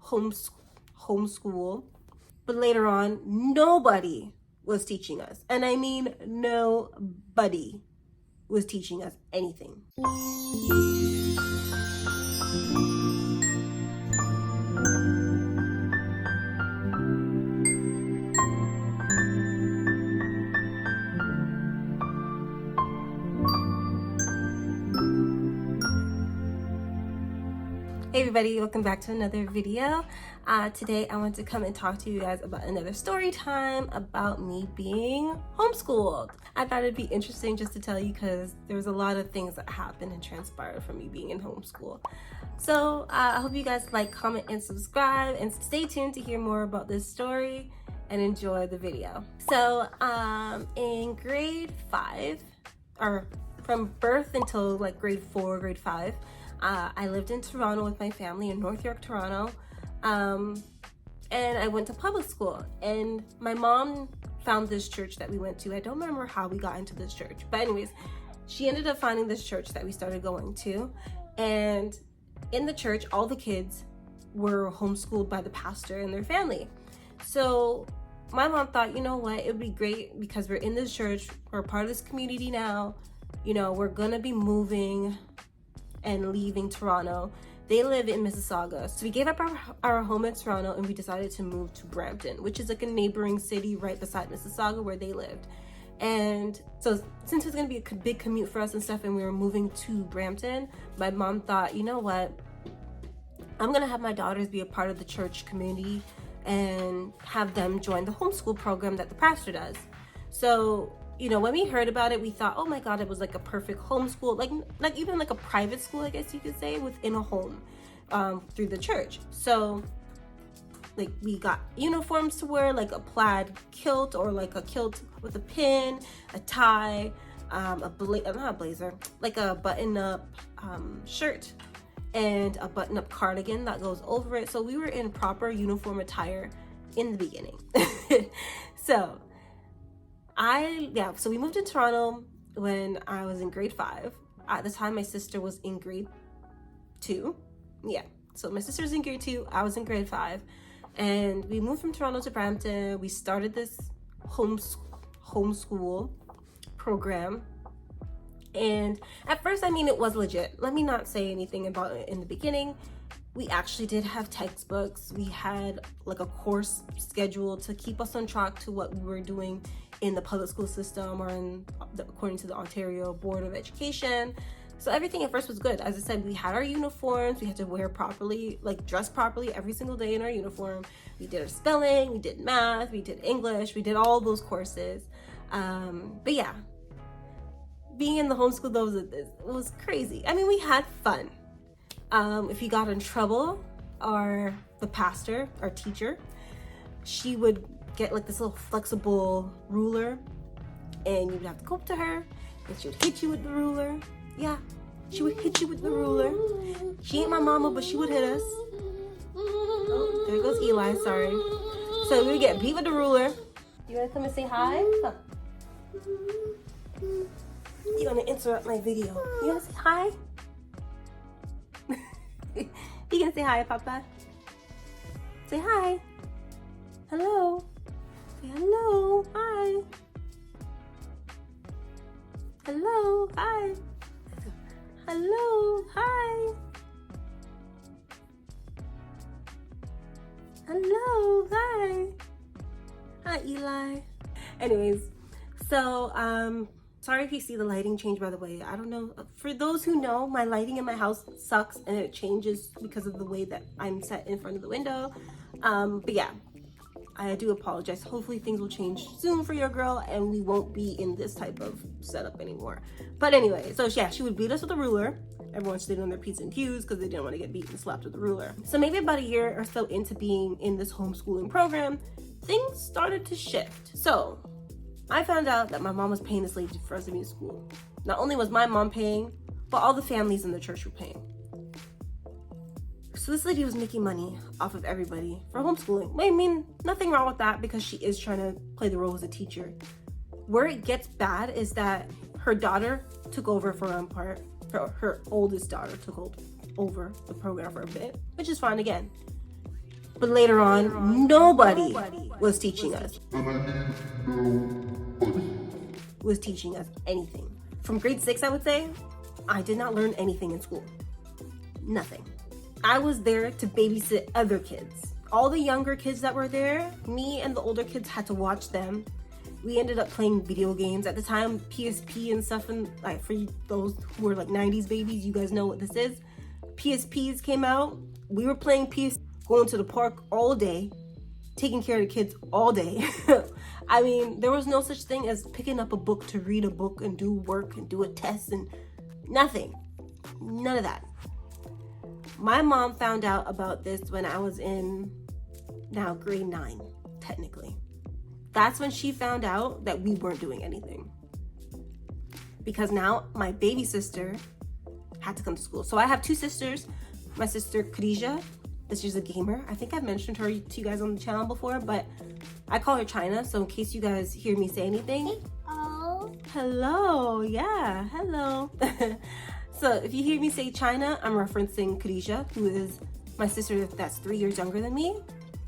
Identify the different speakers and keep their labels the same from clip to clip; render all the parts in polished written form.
Speaker 1: homeschool. But later on, nobody was teaching us. And I mean nobody was teaching us anything. Hey everybody, welcome back to another video. Today I want to come and talk to you guys about another story time about me being homeschooled. I thought it'd be interesting just to tell you because there's a lot of things that happened and transpired from me being in homeschool. So I hope you guys like, comment, and subscribe, and stay tuned to hear more about this story and enjoy the video. So in grade 5, or from birth until like grade 4, grade 5, I lived in Toronto with my family in North York, Toronto, and I went to public school, and my mom found this church that we went to. I don't remember how we got into this church, but anyways, she ended up finding this church that we started going to, and in the church, all the kids were homeschooled by the pastor and their family. So my mom thought, you know what, it would be great because we're in this church, we're part of this community now, you know, we're gonna be moving and leaving Toronto. They live in Mississauga. So we gave up our home in Toronto and we decided to move to Brampton, which is like a neighboring city right beside Mississauga where they lived. And so since it was gonna be a big commute for us and stuff and we were moving to Brampton, my mom thought, you know what, I'm gonna have my daughters be a part of the church community and have them join the homeschool program that the pastor does. So, you know, when we heard about it, we thought, oh my God, it was like a perfect homeschool, like even like a private school, I guess you could say, within a home, through the church. So like we got uniforms to wear, like a plaid kilt or like a kilt with a pin, a tie, not a blazer, like a button-up shirt and a button-up cardigan that goes over it. So we were in proper uniform attire in the beginning. So we moved to Toronto when I was in grade 5. At the time, my sister was in grade 2. Yeah, so my sister's in grade 2, I was in grade 5. And we moved from Toronto to Brampton. We started this homeschool program. And at first, I mean, it was legit. Let me not say anything about it in the beginning. We actually did have textbooks. We had like a course schedule to keep us on track to what we were doing in the public school system or according to the Ontario Board of Education. So everything at first was good. As I said, we had our uniforms. We had to wear properly, like dress properly every single day in our uniform. We did our spelling, we did math, we did English, we did all those courses. But yeah, being in the homeschool though was crazy. I mean, we had fun. If you got in trouble, the pastor, our teacher, she would get like this little flexible ruler and you would have to go up to her and she would hit you with the ruler. Yeah, she would hit you with the ruler. She ain't my mama, but she would hit us. Oh, there goes Eli, sorry. So we would get beat with the ruler. You wanna come and say hi? Huh. You wanna interrupt my video? You wanna say hi? You gonna say hi, Papa? Say hi. Hello. Say hello. Hi. Hello. Hi. Hello. Hi. Hello. Hi. Hi, Eli. Anyways, so sorry if you see the lighting change, by the way. I don't know. For those who know, my lighting in my house sucks and it changes because of the way that I'm set in front of the window. But yeah, I do apologize. Hopefully things will change soon for your girl and we won't be in this type of setup anymore. But anyway, so yeah, she would beat us with a ruler. Everyone stayed on their P's and Q's because they didn't want to get beaten and slapped with a ruler. So maybe about a year or so into being in this homeschooling program, things started to shift. So I found out that my mom was paying this lady for us to be in school. Not only was my mom paying, but all the families in the church were paying. So this lady was making money off of everybody for homeschooling. I mean, nothing wrong with that because she is trying to play the role as a teacher. Where it gets bad is that her daughter took over for one part. Her oldest daughter took over the program for a bit, which is fine again. But later on, nobody was teaching us. Was teaching us anything. From grade 6, I would say, I did not learn anything in school. Nothing. I was there to babysit other kids. All the younger kids that were there, me and the older kids had to watch them. We ended up playing video games. At the time, PSP and stuff, and like for those who were like 90s babies, you guys know what this is. PSPs came out. We were playing PS, going to the park all day, taking care of the kids all day. I mean, there was no such thing as picking up a book to read a book and do work and do a test and nothing. None of that. My mom found out about this when I was in now grade 9, technically. That's when she found out that we weren't doing anything. Because now my baby sister had to come to school. So I have 2 sisters. My sister Khadija, she's a gamer. I think I've mentioned her to you guys on the channel before, but I call her China. So in case you guys hear me say anything. Hello. Yeah, hello. So if you hear me say China, I'm referencing Khadija, who is my sister that's 3 years younger than me.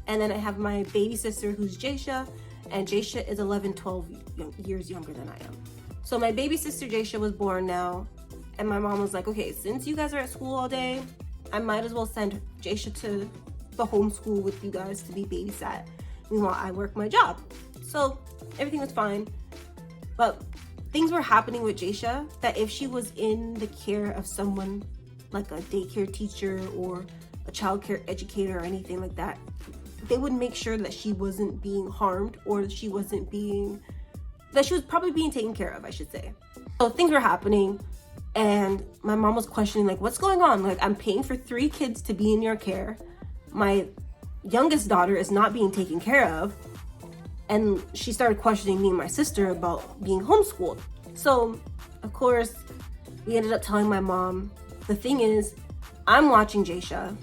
Speaker 1: And then I have my baby sister who's Jaisha, and Jaisha is 11, 12 years younger than I am. So my baby sister Jaisha was born now, and my mom was like, okay, since you guys are at school all day, I might as well send Jaisha to the homeschool with you guys to be babysat. Meanwhile, I work my job. So everything was fine. But things were happening with Jaisha that if she was in the care of someone like a daycare teacher or a childcare educator or anything like that, they would make sure that she wasn't being harmed or she was probably being taken care of, I should say. So things were happening and my mom was questioning like, what's going on? Like, I'm paying for 3 kids to be in your care. My youngest daughter is not being taken care of. And she started questioning me and my sister about being homeschooled. So, of course, we ended up telling my mom, the thing is, I'm watching Jaisha.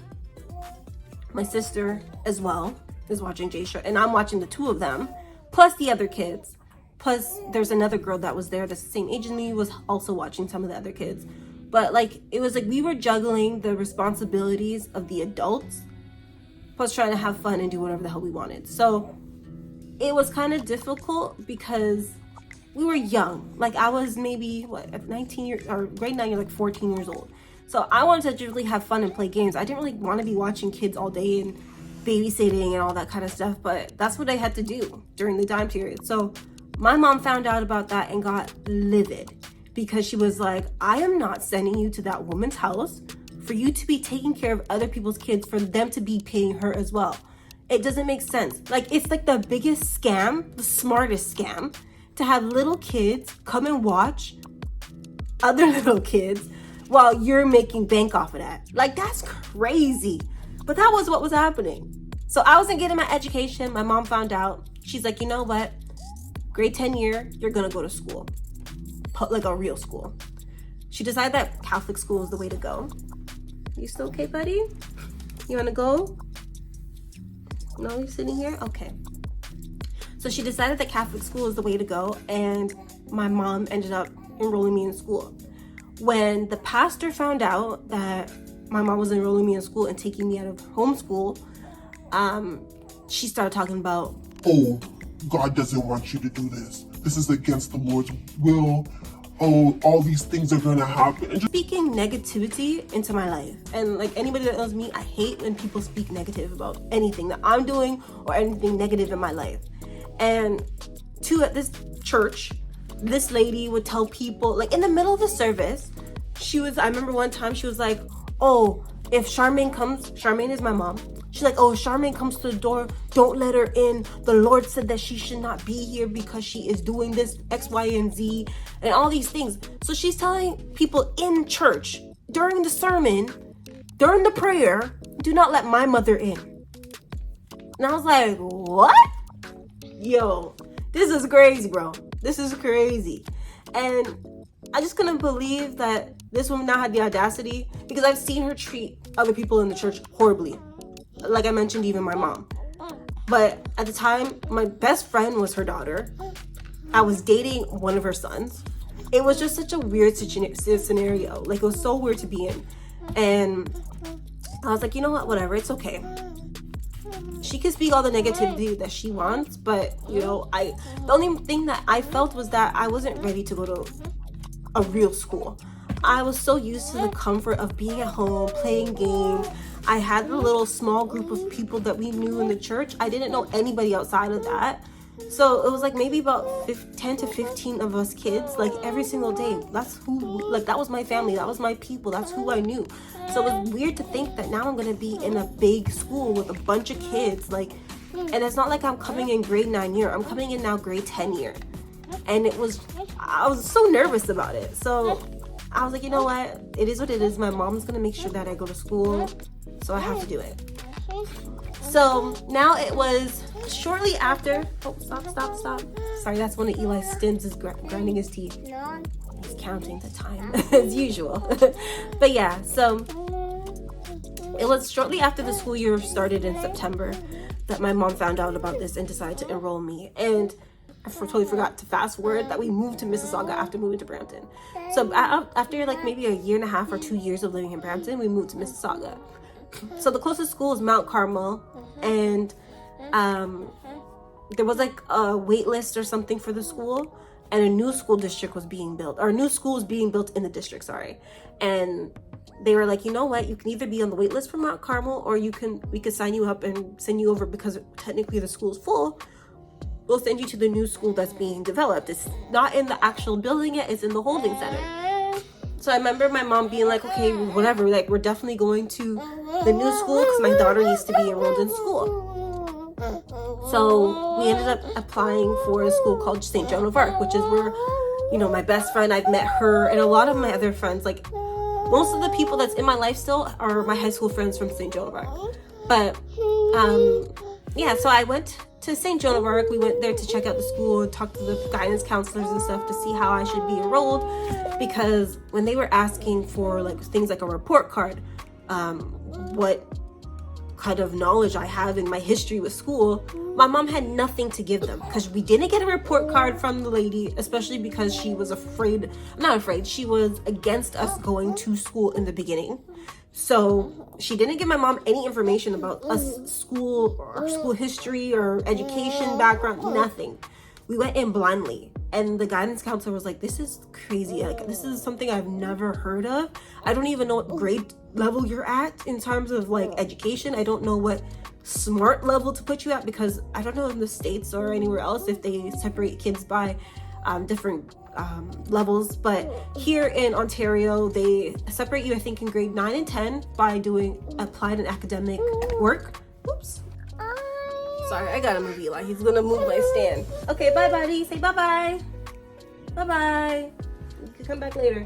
Speaker 1: My sister as well is watching Jaisha, and I'm watching the 2 of them, plus the other kids. Plus, there's another girl that was there that's the same age as me, was also watching some of the other kids. But like, it was like we were juggling the responsibilities of the adults, plus trying to have fun and do whatever the hell we wanted. So it was kind of difficult because we were young. Like I was maybe, 19 years, or grade 9, you're like 14 years old. So I wanted to really have fun and play games. I didn't really want to be watching kids all day and babysitting and all that kind of stuff, but that's what I had to do during the time period. So my mom found out about that and got livid because she was like, I am not sending you to that woman's house for you to be taking care of other people's kids, for them to be paying her as well. It doesn't make sense. Like, it's like the biggest scam, the smartest scam, to have little kids come and watch other little kids while you're making bank off of that. Like, that's crazy. But that was what was happening. So I wasn't getting my education. My mom found out. She's like, you know what? Grade 10 year, you're gonna go to school. Like a real school. She decided that Catholic school is the way to go. You still okay, buddy? You wanna go? No, you're sitting here? Okay. So she decided that Catholic school is the way to go, and my mom ended up enrolling me in school. When the pastor found out that my mom was enrolling me in school and taking me out of homeschool, she started talking about,
Speaker 2: oh, God doesn't want you to do this. This is against the Lord's will. Oh, all these things are gonna happen. And just
Speaker 1: speaking negativity into my life. And like anybody that knows me, I hate when people speak negative about anything that I'm doing or anything negative in my life. And at this church, this lady would tell people, like in the middle of the service, I remember one time she was like, oh, if Charmaine comes, Charmaine is my mom. She's like, oh, if Charmaine comes to the door, don't let her in. The Lord said that she should not be here because she is doing this X, Y, and Z and all these things. So she's telling people in church during the sermon, during the prayer, do not let my mother in. And I was like, what? Yo, this is crazy, bro. This is crazy. And I just couldn't believe that this woman now had the audacity, because I've seen her treat other people in the church horribly. Like I mentioned, even my mom. But at the time, my best friend was her daughter. I was dating one of her sons. It was just such a weird scenario. Like, it was so weird to be in. And I was like, you know what, whatever, it's okay. she can speak all the negativity that she wants, but you know, the only thing that I felt was that I wasn't ready to go to a real school. I was so used to the comfort of being at home, playing games. I had the little small group of people that we knew in the church. I didn't know anybody outside of that. So it was like maybe about 10 to 15 of us kids, like every single day. That's who, like that was my family, that was my people, that's who I knew. So it was weird to think that now I'm gonna be in a big school with a bunch of kids, like, and it's not like I'm coming in grade 9 year, I'm coming in now grade 10 year. And I was so nervous about it. So I was like, you know what, it is what it is. My mom's gonna make sure that I go to school, so I have to do it. So now it was shortly after. Oh, stop. Sorry, that's one of Eli's stins is grinding his teeth. He's counting the time as usual. But yeah, so it was shortly after the school year started in September that my mom found out about this and decided to enroll me. And I totally forgot to fast forward that we moved to Mississauga after moving to Brampton. So after like maybe a year and a half or 2 years of living in Brampton, we moved to Mississauga. So the closest school is Mount Carmel, and there was like a wait list or something for the school, and a new school district was being built, or a new school was being built in the district, sorry. And they were like, you know what, you can either be on the wait list for Mount Carmel, or we could sign you up and send you over, because technically the school's full. We'll send you to the new school that's being developed. It's not in the actual building yet, it's in the holding center. So I remember my mom being like, okay, whatever, like we're definitely going to the new school because my daughter needs to be enrolled in school. So we ended up applying for a school called St. Joan of Arc, which is where, you know, my best friend, I've met her, and a lot of my other friends, like most of the people that's in my life still are my high school friends from St. Joan of Arc. But yeah, so I went to St. Joan of Arc. We went there to check out the school, talk to the guidance counselors and stuff to see how I should be enrolled, because when they were asking for like things like a report card, what kind of knowledge I have in my history with school, my mom had nothing to give them, because we didn't get a report card from the lady, especially because she was she was against us going to school in the beginning. So she didn't give my mom any information about us, school, or school history or education background, nothing. We went in blindly, and the guidance counselor was like, this is crazy, like this is something I've never heard of. I don't even know what grade level you're at in terms of like education. I don't know what smart level to put you at, because I don't know in the States or anywhere else if they separate kids by different levels, but here in Ontario they separate you, I think, in grade 9 and 10 by doing applied and academic work. Oops, sorry, I gotta move Eli, he's gonna move my stand. Okay, bye buddy, say bye-bye. Bye-bye, you can come back later.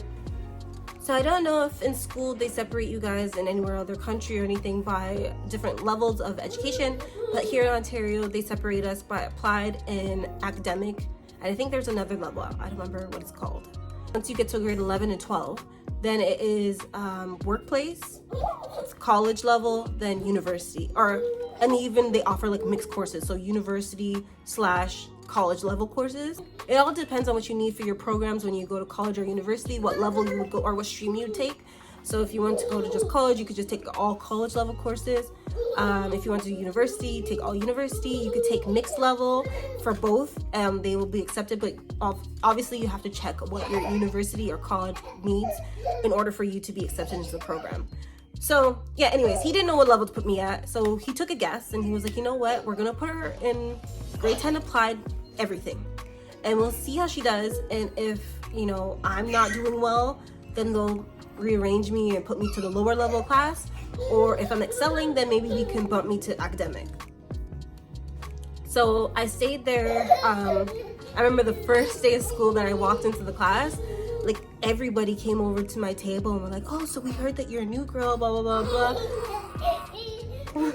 Speaker 1: So I don't know if in school they separate you guys in anywhere other country or anything by different levels of education, but here in Ontario they separate us by applied and academic. And I think there's another level, I don't remember what it's called. Once you get to grade 11 and 12, then it is workplace, it's college level, then university, and even they offer like mixed courses, so university / college level courses. It all depends on what you need for your programs when you go to college or university, what level you would go or what stream you would take. So if you want to go to just college, you could just take all college level courses. If you want to do university, take all university. You could take mixed level for both, and they will be accepted, but obviously you have to check what your university or college needs in order for you to be accepted into the program. So yeah, anyways, he didn't know what level to put me at, so he took a guess and he was like, you know what, we're gonna put her in grade 10 applied everything, and we'll see how she does, and if, you know, I'm not doing well, then they'll rearrange me and put me to the lower level class, or if I'm excelling, then maybe we can bump me to academic. So I stayed there. I remember the first day of school that I walked into the class, like everybody came over to my table and were like, oh, so we heard that you're a new girl, blah blah blah blah.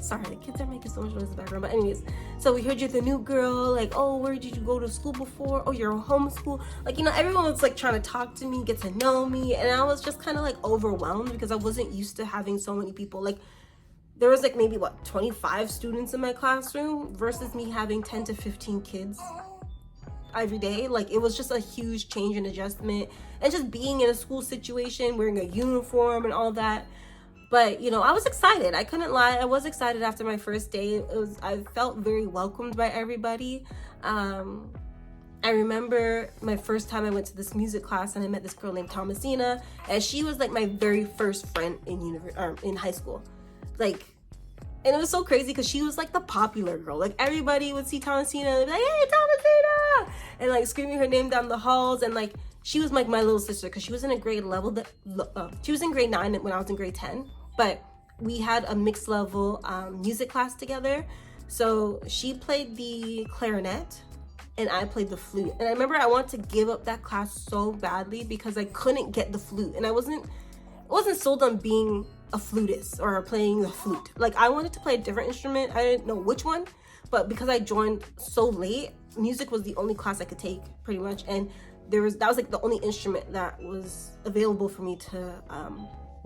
Speaker 1: Sorry, the kids are making so much noise in the background, but anyways, so we heard you're the new girl, like, oh, where did you go to school before? Oh, you're a homeschool. Like, you know, everyone was like trying to talk to me, get to know me, and I was just kind of like overwhelmed because I wasn't used to having so many people. Like, there was like maybe 25 students in my classroom versus me having 10 to 15 kids every day. Like, it was just a huge change and adjustment, and just being in a school situation, wearing a uniform and all that. But you know, I was excited. I couldn't lie. I was excited after my first day. I felt very welcomed by everybody. I remember my first time I went to this music class and I met this girl named Thomasina, and she was like my very first friend in high school. Like, and it was so crazy because she was like the popular girl. Like everybody would see Thomasina and they'd be like, "Hey, Thomasina!" and like screaming her name down the halls. And like she was like my little sister because she was in a grade level that she was in grade 9 when I was in grade 10. But we had a mixed level music class together. So she played the clarinet and I played the flute. And I remember I wanted to give up that class so badly because I couldn't get the flute. And I wasn't sold on being a flutist or playing the flute. Like I wanted to play a different instrument. I didn't know which one, but because I joined so late, music was the only class I could take pretty much. And that was like the only instrument that was available for me to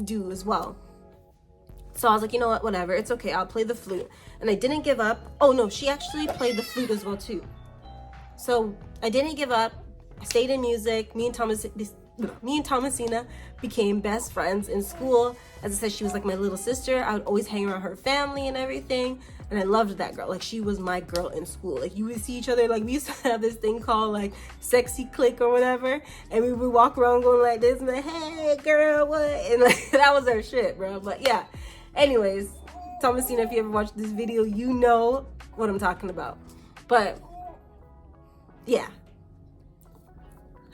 Speaker 1: do as well. So I was like, you know what, whatever, it's okay, I'll play the flute. And I didn't give up. Oh no, she actually played the flute as well too. So I didn't give up. I stayed in music. Me and Thomasina became best friends in school. As I said, she was like my little sister. I would always hang around her family and everything. And I loved that girl. Like she was my girl in school. Like you would see each other. Like we used to have this thing called like sexy clique or whatever. And we would walk around going like this and like, "Hey girl, what?" And like that was our shit, bro. But yeah. Anyways, Thomasina, if you ever watched this video, you know what I'm talking about. But yeah,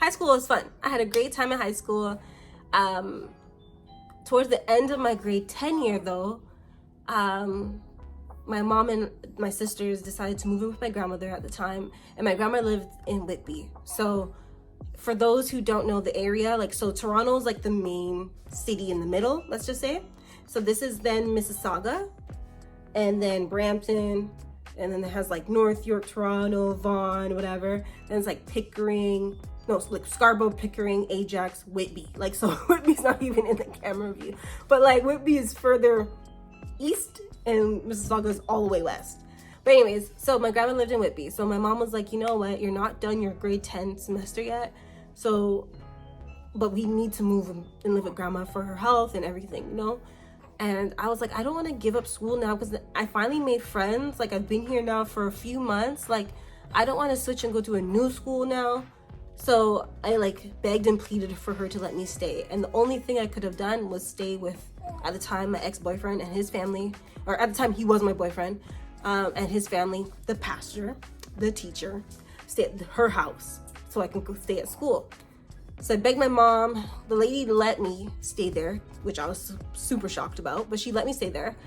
Speaker 1: high school was fun. I had a great time in high school. Towards the end of my grade 10 year though, my mom and my sisters decided to move in with my grandmother at the time, and my grandma lived in Whitby. So for those who don't know the area, like, so Toronto's like the main city in the middle, let's just say. So this is then Mississauga, and then Brampton, and then it has like North York, Toronto, Vaughan, whatever. Then it's like Pickering, no, it's like Scarborough, Pickering, Ajax, Whitby. Like, so Whitby's not even in the camera view, but like Whitby is further east and Mississauga is all the way west. But anyways, so my grandma lived in Whitby. So my mom was like, you know what, you're not done your grade 10 semester yet. So, but we need to move and live with grandma for her health and everything, you know? And I was like, I don't want to give up school now because I finally made friends. Like I've been here now for a few months. Like I don't want to switch and go to a new school now. So I like begged and pleaded for her to let me stay. And the only thing I could have done was stay with, at the time, my ex-boyfriend and his family, or at the time he was my boyfriend, and his family, the pastor, the teacher, stay at her house so I can go stay at school. So I begged my mom. The lady let me stay there, which I was super shocked about, but she let me stay there.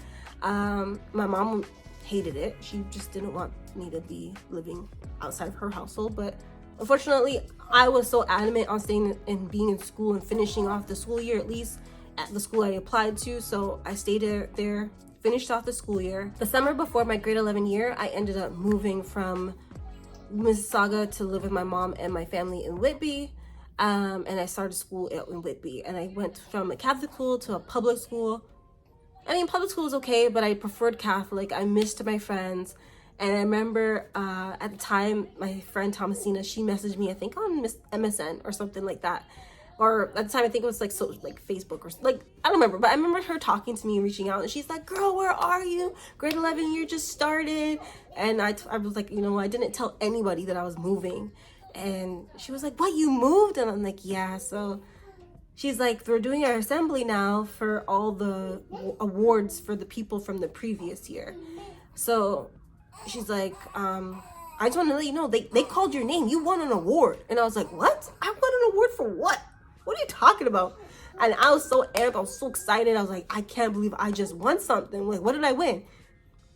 Speaker 1: My mom hated it. She just didn't want me to be living outside of her household. But unfortunately, I was so adamant on staying and being in school and finishing off the school year, at least at the school I applied to. So I stayed there, finished off the school year. The summer before my grade 11 year, I ended up moving from Mississauga to live with my mom and my family in Whitby. And I started school in Whitby, and I went from a Catholic school to a public school. I mean, public school was okay, but I preferred Catholic. I missed my friends. And I remember at the time, my friend Thomasina, she messaged me, I think on MSN or something like that. Or at the time, I think it was like Facebook or like, I don't remember. But I remember her talking to me and reaching out. And she's like, "Girl, where are you? Grade 11 year just started." And I was like, you know, I didn't tell anybody that I was moving. And she was like, "What, you moved?" And I'm like, "Yeah." So she's like, "We're doing our assembly now for all the awards for the people from the previous year." So she's like, "I just want to let you know, they called your name. You won an award." And I was like, "What? I won an award for what? What are you talking about?" And I was so amped. I was so excited. I was like, I can't believe I just won something. Like, what did I win?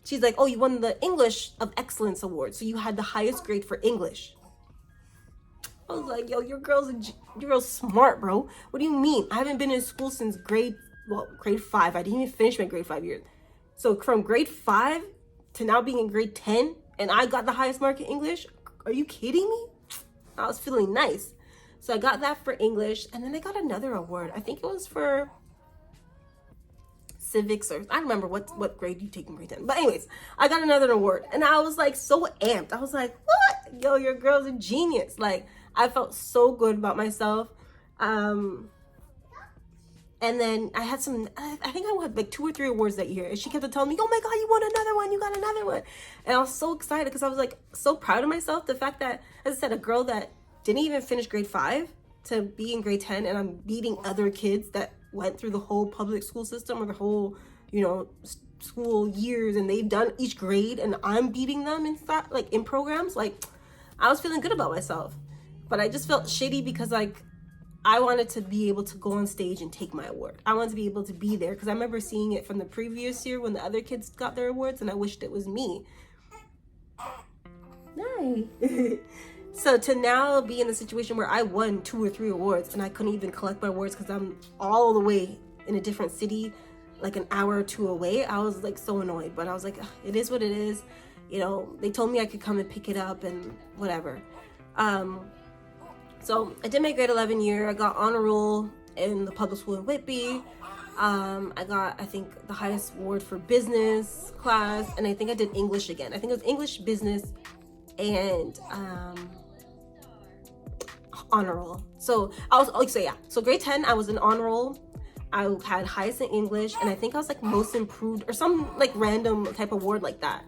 Speaker 1: She's like, "Oh, you won the English of Excellence Award. So you had the highest grade for English." I was like, "Yo, your girl's smart, bro. What do you mean? I haven't been in school since grade 5. I didn't even finish my grade 5 years. So from grade 5 to now being in grade 10, and I got the highest mark in English? Are you kidding me?" I was feeling nice. So I got that for English, and then I got another award. I think it was for civics, or I don't remember what grade you take in grade 10. But anyways, I got another award, and I was like so amped. I was like, "What? Yo, your girl's a genius." Like, I felt so good about myself. And then I had I think I won like 2 or 3 awards that year. And she kept on telling me, oh my God, you won another one. You got another one. And I was so excited because I was like so proud of myself. The fact that, as I said, a girl that didn't even finish grade 5 to be in grade 10, and I'm beating other kids that went through the whole public school system or the whole, you know, school years, and they've done each grade, and I'm beating them in like in programs. Like, I was feeling good about myself, but I just felt shitty because like I wanted to be able to go on stage and take my award. I wanted to be able to be there because I remember seeing it from the previous year when the other kids got their awards, and I wished it was me. Nice. So to now be in a situation where I won 2 or 3 awards and I couldn't even collect my awards because I'm all the way in a different city, like an hour or 2 away, I was like so annoyed. But I was like, it is what it is. You know, they told me I could come and pick it up and whatever. So I did my grade 11 year. I got honor roll in the public school in Whitby. I got, I think, the highest award for business class, and I think I did English again. I think it was English, business, and honor roll. So I was like, so yeah, so grade 10 I was in honor roll. I had highest in English, and I think I was like most improved or some like random type of award like that.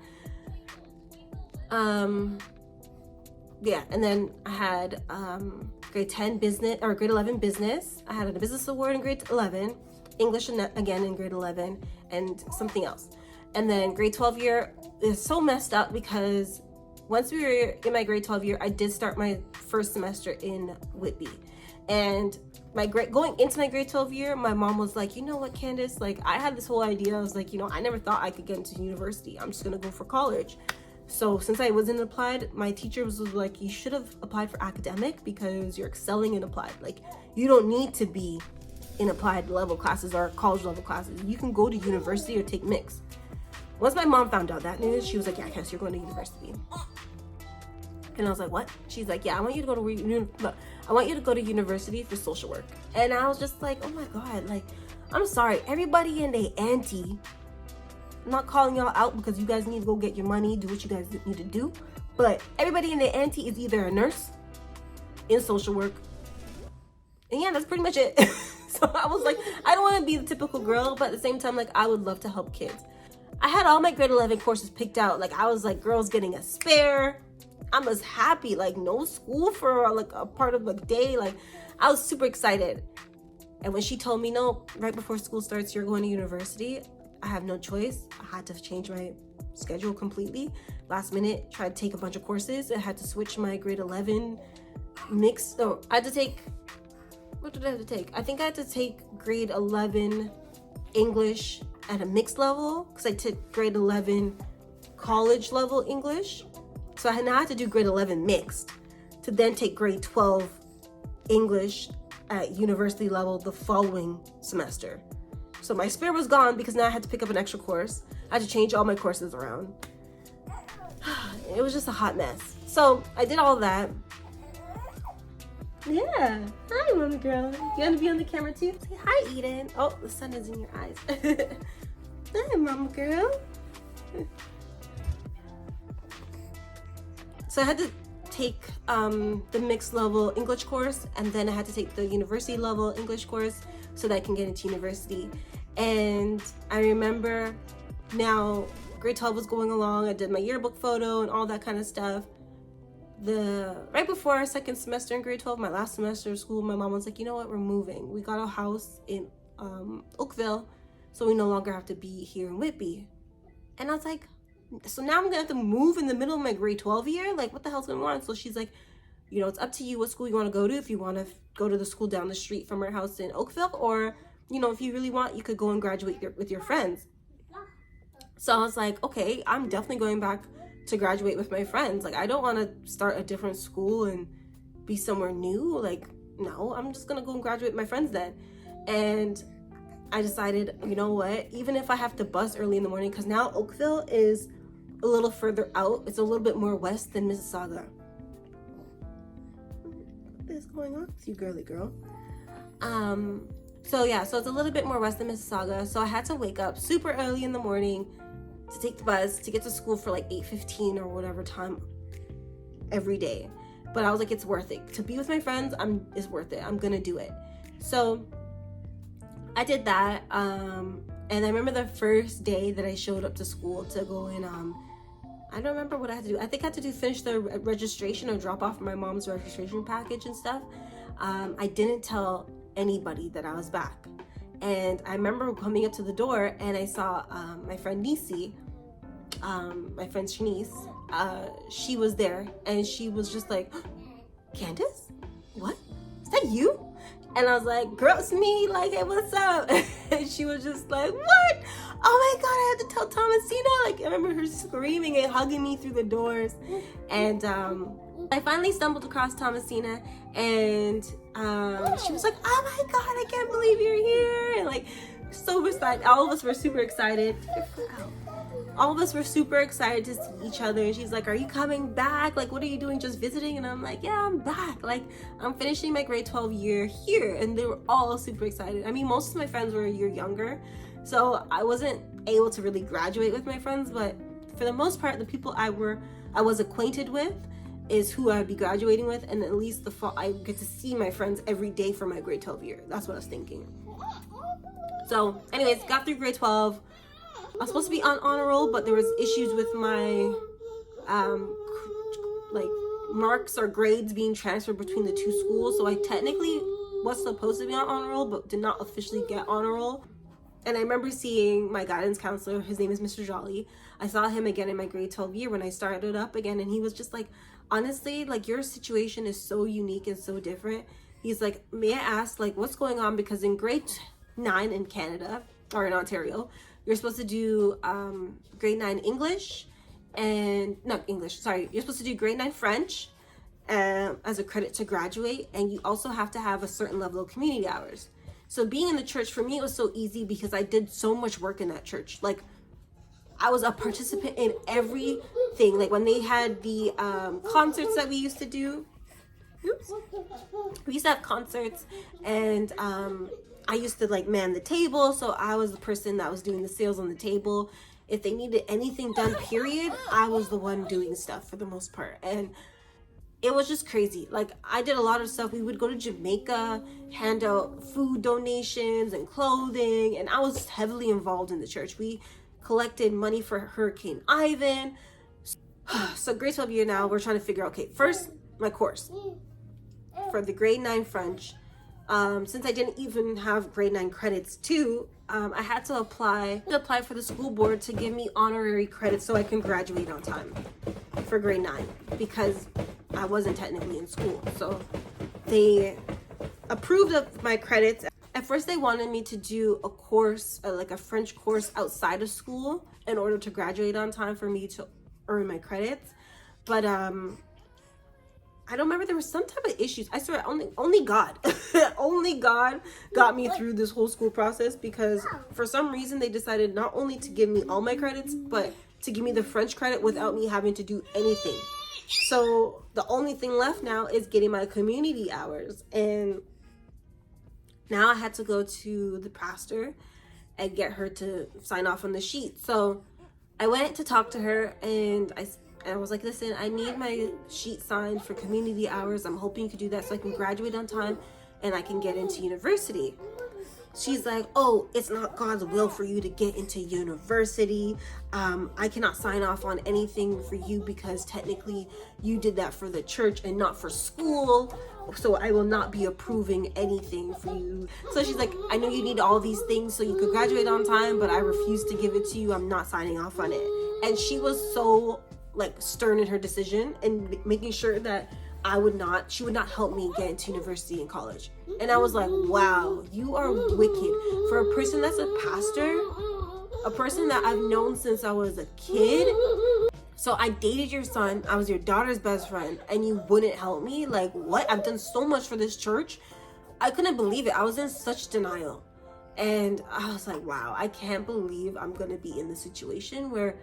Speaker 1: Yeah, and then I had grade 10 business, or grade 11 business. I had a business award in grade 11, English again in grade 11, and something else. And then grade 12 year is so messed up because once we were in my grade 12 year, I did start my first semester in Whitby. And going into my grade 12 year, my mom was like, you know what, Candace, like I had this whole idea. I was like, you know, I never thought I could get into university. I'm just gonna go for college. So since I wasn't applied, my teacher was like, you should have applied for academic because you're excelling in applied. Like, you don't need to be in applied level classes or college level classes. You can go to university or take mixed. Once my mom found out that news, she was like, yeah, Cass, you're going to university. And I was like, what? She's like, yeah, I want you to go to university for social work. And I was just like, oh my God, like, I'm sorry, everybody and their auntie, I'm not calling y'all out because you guys need to go get your money, do what you guys need to do. But everybody and their auntie is either a nurse, in social work, and yeah, that's pretty much it. So I was like, I don't want to be the typical girl, but at the same time, like, I would love to help kids. I had all my grade 11 courses picked out. Like, I was like, girls getting a spare. I was happy, like no school for like a part of the day. Like, I was super excited. And when she told me, no, right before school starts, you're going to university, I have no choice. I had to change my schedule completely. Last minute, tried to take a bunch of courses. I had to switch my grade 11 mix. So I had to take, what did I have to take? I think I had to take grade 11 English at a mixed level because I took grade 11 college level English. So I now had to do grade 11 mixed to then take grade 12 English at university level the following semester. So my spare was gone because now I had to pick up an extra course. I had to change all my courses around. It was just a hot mess. So I did all that. Yeah. Hi, mama girl. You want to be on the camera too? Say hi, Eden. Oh, the sun is in your eyes. Hi, mama girl. So I had to take the mixed level English course, and then I had to take the university level English course so that I can get into university. And I remember now grade 12 was going along. I did my yearbook photo and all that kind of stuff. Right before our second semester in grade 12, my last semester of school, my mom was like, you know what, we're moving. We got a house in Oakville, so we no longer have to be here in Whitby. And I was like, so now I'm gonna have to move in the middle of my grade 12 year? Like, what the hell's going on? So she's like, you know, it's up to you what school you want to go to. If you want to go to the school down the street from our house in Oakville, or, you know, if you really want, you could go and graduate with your friends. So I was like, okay, I'm definitely going back to graduate with my friends. Like, I don't want to start a different school and be somewhere new. Like, no, I'm just gonna go and graduate with my friends then. And I decided, you know what, even if I have to bus early in the morning, because now Oakville is a little further out. It's a little bit more west than Mississauga. What is going on with you, girly girl? So yeah, so it's a little bit more west than Mississauga. So I had to wake up super early in the morning to take the bus to get to school for like 8:15 or whatever time every day. But I was like, it's worth it. To be with my friends, it's worth it. I'm gonna do it. So I did that. And I remember the first day that I showed up to school to go in, I don't remember what I had to do. I think I had to finish the registration or drop off my mom's registration package and stuff. I didn't tell anybody that I was back. And I remember coming up to the door and I saw my friend Nisi, my friend Shanice, she was there and she was just like, Candace, what? Is that you? And I was like, girl, it's me, like, hey, what's up? And she was just like, what? Oh my God, I had to tell Thomasina. Like, I remember her screaming and hugging me through the doors. And I finally stumbled across Thomasina and she was like, oh my God, I can't believe you're here. And like, so excited. All of us were super excited. All of us were super excited to see each other. And she's like, are you coming back? Like, what are you doing, just visiting? And I'm like, yeah, I'm back. Like, I'm finishing my grade 12 year here. And they were all super excited. I mean, most of my friends were a year younger, so I wasn't able to really graduate with my friends, but for the most part, the people I was acquainted with is who I'd be graduating with, and at least the fall I get to see my friends every day for my grade 12 year. That's what I was thinking. So anyways, got through grade 12. I was supposed to be on honor roll, but there was issues with my like marks or grades being transferred between the two schools. So I technically was supposed to be on honor roll, but did not officially get honor roll. And I remember seeing my guidance counselor, his name is Mr. Jolly. I saw him again in my grade 12 year when I started up again, and he was just like, honestly, like, your situation is so unique and so different. He's like, may I ask, like, what's going on? Because in grade 9 in Canada, or in Ontario, you're supposed to do grade 9 English, and not English, sorry, you're supposed to do grade 9 French as a credit to graduate, and you also have to have a certain level of community hours. So being in the church, for me, it was so easy because I did so much work in that church. Like, I was a participant in everything. Like, when they had the concerts that we used to do, we used to have concerts, and I used to, like, man the table. So I was the person that was doing the sales on the table. If they needed anything done, period, I was the one doing stuff for the most part. And it was just crazy. Like, I did a lot of stuff. We would go to Jamaica, hand out food donations and clothing, and I was heavily involved in the church. We collected money for Hurricane Ivan. So grade 12 year now, we're trying to figure out, okay, first, my course for the grade 9 French. Since I didn't even have grade 9 credits too, I had to apply for the school board to give me honorary credits so I can graduate on time for grade 9, because I wasn't technically in school. So they approved of my credits. At first they wanted me to do a course, like a French course outside of school in order to graduate on time for me to earn my credits. But I don't remember, there was some type of issues. I swear, only God, only God got me through this whole school process, because for some reason they decided not only to give me all my credits, but to give me the French credit without me having to do anything. So the only thing left now is getting my community hours. And now I had to go to the pastor and get her to sign off on the sheet. So I went to talk to her, and I was like, listen, I need my sheet signed for community hours. I'm hoping you could do that so I can graduate on time and I can get into university. She's like, oh, it's not God's will for you to get into university. I cannot sign off on anything for you because technically you did that for the church and not for school. So I will not be approving anything for you. So she's like, I know you need all these things so you could graduate on time, but I refuse to give it to you. I'm not signing off on it. And she was so like stern in her decision and making sure that she would not help me get into university and college. And I was like, wow, you are wicked. For a person that's a pastor, a person that I've known since I was a kid. So I dated your son, I was your daughter's best friend, and you wouldn't help me? Like, what? I've done so much for this church. I couldn't believe it. I was in such denial. And I was like, wow, I can't believe I'm gonna be in this situation where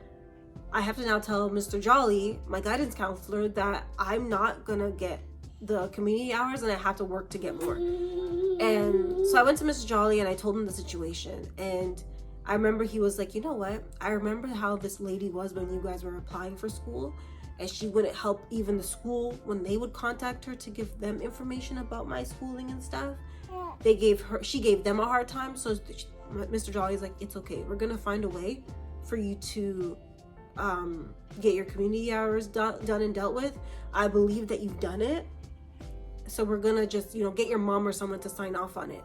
Speaker 1: I have to now tell Mr. Jolly, my guidance counselor, that I'm not gonna get the community hours and I have to work to get more. And so I went to Mr. Jolly and I told him the situation. And I remember he was like, you know what? I remember how this lady was when you guys were applying for school, and she wouldn't help even the school when they would contact her to give them information about my schooling and stuff. she gave them a hard time. So Mr. Jolly's like, it's okay, we're gonna find a way for you to get your community hours done and dealt with. I believe that you've done it, so we're gonna just, you know, get your mom or someone to sign off on it.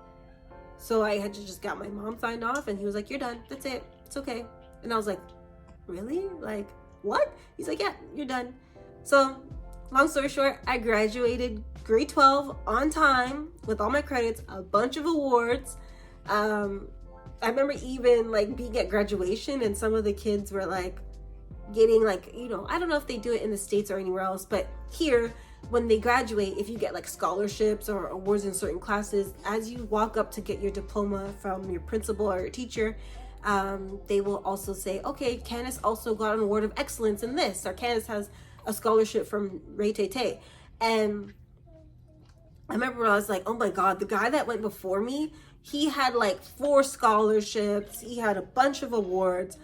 Speaker 1: So I had to just got my mom signed off, and he was like, you're done, that's it, it's okay. And I was like, really? Like, what? He's like, yeah, you're done. So long story short, I graduated grade 12 on time with all my credits, a bunch of awards. I remember even like being at graduation, and some of the kids were like getting like, you know, I don't know if they do it in the States or anywhere else, but here when they graduate, if you get like scholarships or awards in certain classes, as you walk up to get your diploma from your principal or your teacher, they will also say, okay, Candace also got an award of excellence in this, or Candace has a scholarship from Ray Tay Tay. And I remember I was like, oh my God, the guy that went before me, he had like 4 scholarships, he had a bunch of awards.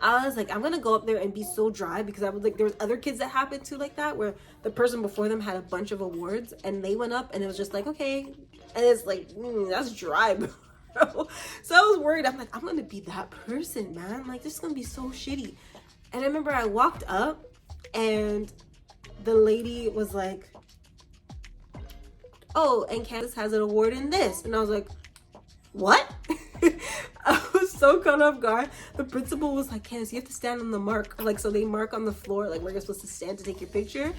Speaker 1: I was like, I'm gonna go up there and be so dry, because I was like, there was other kids that happened to like that, where the person before them had a bunch of awards, and they went up and it was just like, okay, and it's like, that's dry, bro. So I was worried. I'm like, I'm gonna be that person, man. Like, this is gonna be so shitty. And I remember I walked up, and the lady was like, oh, and Candace has an award in this. And I was like, what? I was so caught off guard. The principal was like, Candace, you have to stand on the mark. Like, so they mark on the floor, like where you're supposed to stand to take your picture.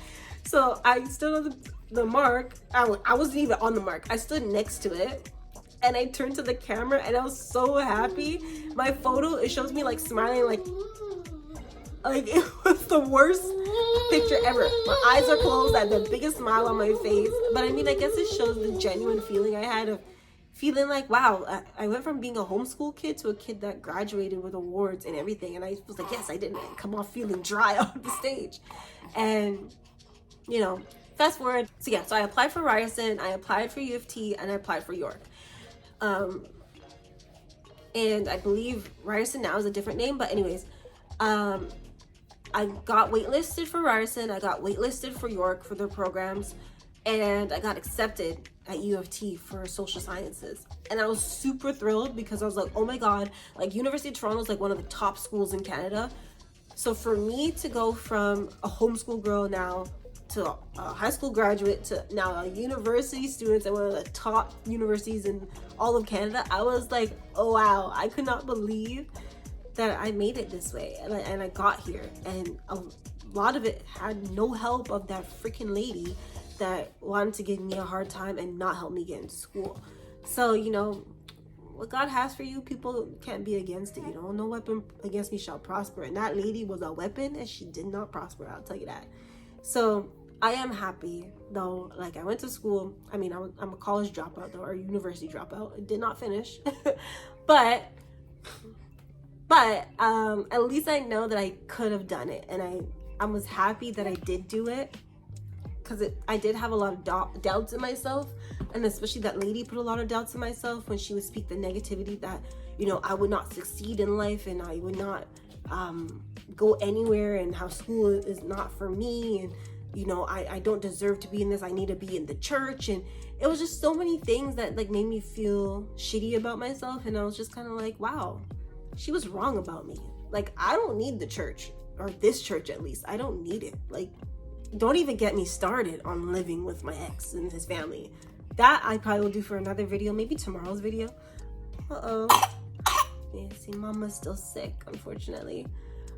Speaker 1: So I stood on the mark. I wasn't even on the mark. I stood next to it. And I turned to the camera, and I was so happy. My photo, it shows me like smiling, like it was the worst picture ever. My eyes are closed. I had the biggest smile on my face. But I mean, I guess it shows the genuine feeling I had of feeling like, wow, I went from being a homeschool kid to a kid that graduated with awards and everything. And I was like, yes, I didn't come off feeling dry on the stage. And, you know, fast forward. So yeah, so I applied for Ryerson, I applied for U of T, and I applied for York. And I believe Ryerson now is a different name, but anyways, I got waitlisted for Ryerson, I got waitlisted for York for their programs, and I got accepted at U of T for social sciences. And I was super thrilled, because I was like, oh my God, like University of Toronto is like one of the top schools in Canada. So for me to go from a homeschool girl now to a high school graduate to now a university student at one of the top universities in all of Canada, I was like, oh wow, I could not believe that I made it this way, and I got here. And a lot of it had no help of that freaking lady that wanted to give me a hard time and not help me get into school. So, you know, what God has for you, people can't be against it. You know, no weapon against me shall prosper. And that lady was a weapon, and she did not prosper, I'll tell you that. So I am happy though. Like, I went to school. I mean, I'm a college dropout though, or a university dropout. I did not finish, but at least I know that I could have done it, and I was happy that I did do it, because I did have a lot of doubts in myself, and especially that lady put a lot of doubts in myself when she would speak the negativity that, you know, I would not succeed in life, and I would not go anywhere, and how school is not for me, and you know, I don't deserve to be in this, I need to be in the church. And it was just so many things that like made me feel shitty about myself. And I was just kind of like, wow, she was wrong about me. Like, I don't need the church, or this church at least. I don't need it. Like, don't even get me started on living with my ex and his family. That I probably will do for another video, maybe tomorrow's video. Yeah, see, mama's still sick, unfortunately.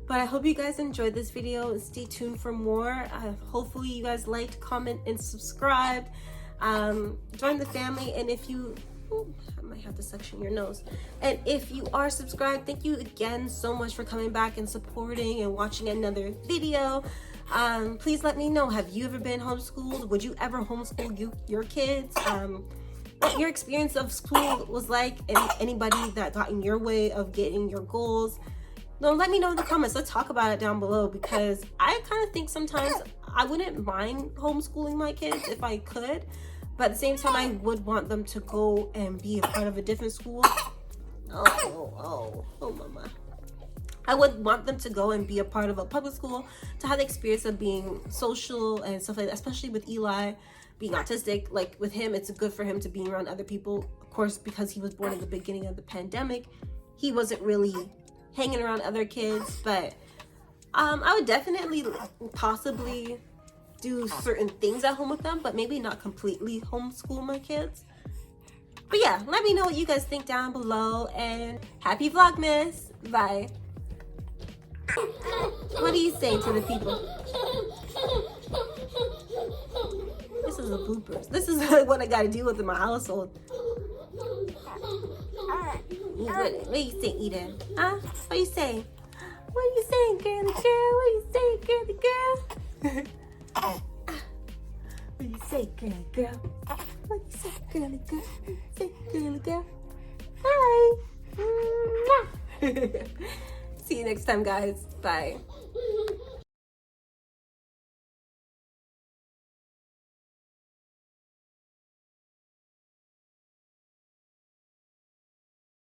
Speaker 1: But I hope you guys enjoyed this video, and stay tuned for more. Hopefully you guys liked, comment, and subscribe. Join the family, and if you, I might have to suction your nose. And if you are subscribed, thank you again so much for coming back and supporting and watching another video. Please let me know, have you ever been homeschooled? Would you ever homeschool your kids? What your experience of school was like, and anybody that got in your way of getting your goals. No, let me know in the comments. Let's talk about it down below, because I kind of think sometimes I wouldn't mind homeschooling my kids if I could, but at the same time I would want them to go and be a part of a different school. Oh mama. I would want them to go and be a part of a public school, to have the experience of being social and stuff like that, especially with Eli. being autistic. Like with him, it's good for him to be around other people. Of course, because he was born at the beginning of the pandemic, he wasn't really hanging around other kids. But I would definitely possibly do certain things at home with them, but maybe not completely homeschool my kids. But yeah, let me know what you guys think down below, and happy Vlogmas. Bye. What do you say to the people? This is a bloopers. This is what I gotta deal with in my household. What do you say, Eden? Huh? What do you say? What are you saying, girly girl? What do you say, girly girl? What do you say, girly girl? What do you say, girly girl? What do you say, girly girl? Hi. See you next time, guys. Bye.